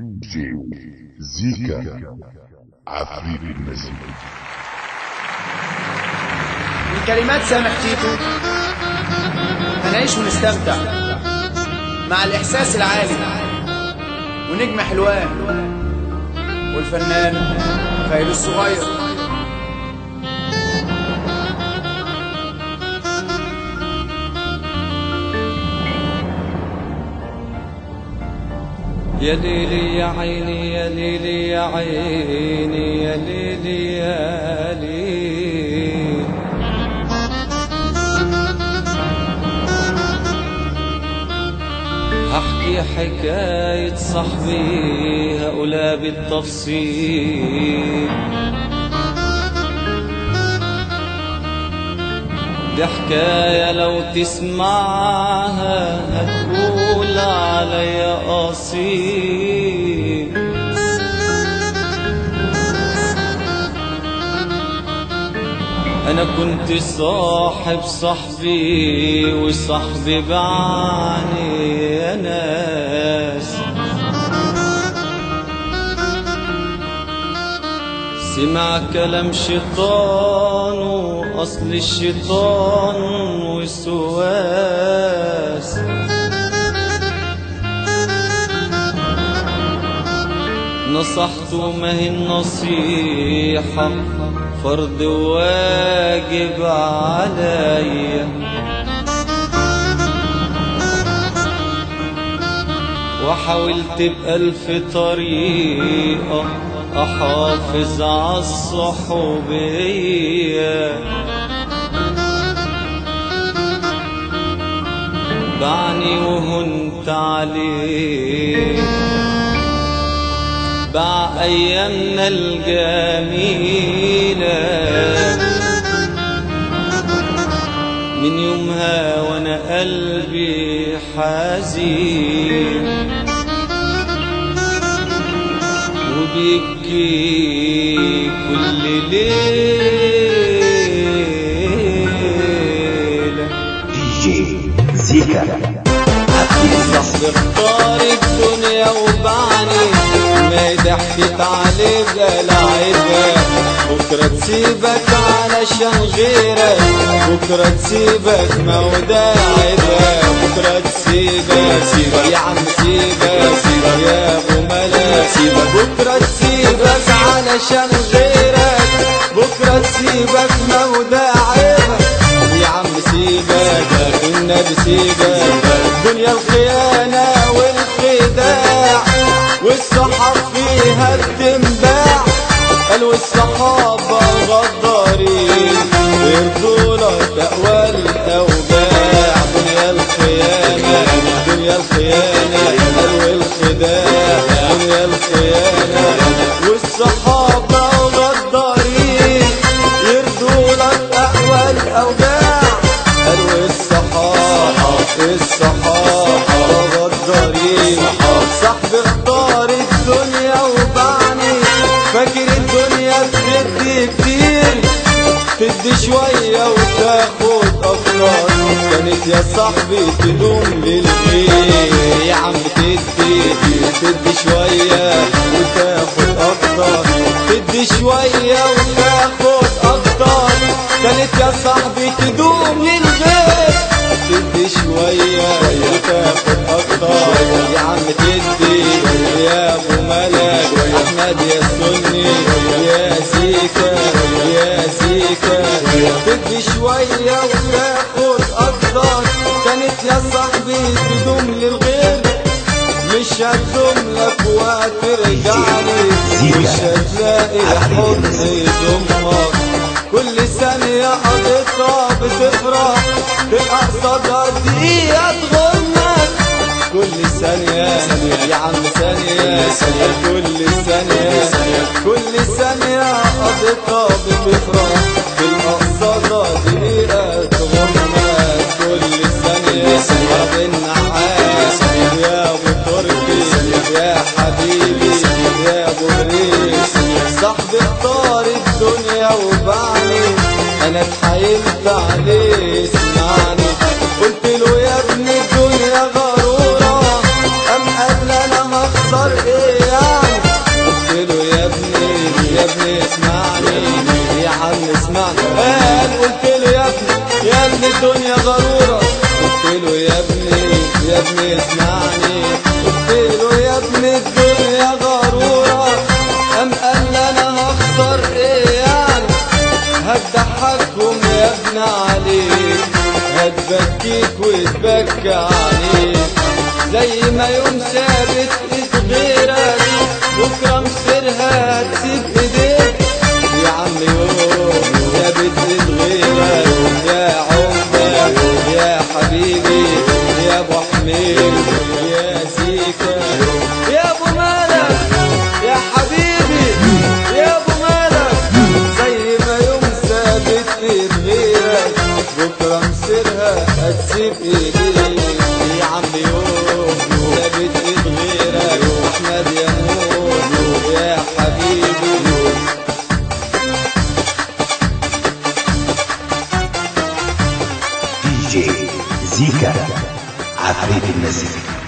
DJ زيكا عفريت المزيكا. من كلمات سامح تيتو هنعيش ونستمتع مع الإحساس العالي ونجم حلوان والفنان خير الصغير. يا ليلي يا عيني يا ليلي يا عيني يا ليلي يا ليلي، هحكي حكاية صاحبي هقولها بالتفصيل. دي حكاية لو تسمعها هتقول عليا أصيل. أنا كنت صاحب صاحبي وصاحبي باعني يا ناس، سمع كلام شيطان وأصل الشيطان وسواس. نصحته ما هي النصيحة فرض واجب عليا، وحاولت بألف طريقة أحافظ عالصحوبية. بعني وهنت عليه باع أيامنا الجميلة، من يومها وأنا قلبي حزين وبيبكي كل ليلة. DJ زيكا صاحبي اختار الدنيا وبعني، ما ضحكت عليه بلعبها. بكرة تسيبك علشان غيرك، بكرة تسيبك موداعبها. بكرة تسيبك يا عم سيبك يا ابو ملاك، بكرة تسيبك علشان غيرك، بكرة تسيبك موداعبها. يا عم سيبك النبي سيبك، دنيا الخيانة والخداع والصحاب فيها بتنباع. قالوا الصحابة غدارين يرضوا لك تقوى الأوجاع. دنيا الخيانة دنيا الخيانة قالوا الخداع، دنيا الخيانة والصحابة غدارين يرضوا لك تقوى الأوجاع. قالوا الصحابة غدارين. صاحبي اختار الدنيا وبعني، فاكر الدنيا بتدي كتير، تدي شوية وتاخد أكتر. كانت يا صاحبي تدوم للخير، يا عم تدي شوية وتاخد أكتر، تدي شوية وتاخد أكتر. كانت يا صاحبي تدوم للخير، تدي شوية وتاخد أكتر. يا عم تدي يا ابو ملك احمد يا سني يا زيكا يا زيكا، تدي شوية وتاخد أكتر. كانت يا صاحبي تدوم للغير، مش هتدوم لك وهترجعلي، مش هتلاقي حضن يضمك. كل ثانية قضيتها بتفرح، تبقى قصادها دقيقة تغنك. كل ثانية يا عم ثانية، كل ثانية كل ثانية قضيتها بتفرح، تبقى قصادها دقيقة تغنك. كل ثانية قضي النحاس يا ابو تركي يا حبيبي يا ابو ريس. صاحبي اختار الدنيا وبعني، انا اتحايلت عليه اسمعني. قلت له يا ابني الدنيا غرورة، قام قال لي انا هخسر ايه ايه يعني؟ قلت له يا ابني اسمعني يا عم اسمعني. قلت له يا ابني الدنيا غرورة. قلت له يا ابني اسمعني. قلت له يا ابني الدنيا غرورة. قام قال لي انا هخسر ايه يعني؟ هتضحكهم يا ابن عليك، هتبكيك وتبكى عليك، زي ما يوم سابت ايد غيرك بكره مصيرها هتسيب ايديك. يا عم يوم سابت ايد غيرك يا عمدة يا حبيبي يا ابو حميد يا زيكا يا ابو مالك يا حبيبي يا ابو مالك، زي ما يوم سابت ايد غيرك بكره مصيرها هتسيب ايديك. يا عم يوم سابت ايد غيرك احمد يا نور يا حبيبي. دي جي زيكا عفريت المزيكا.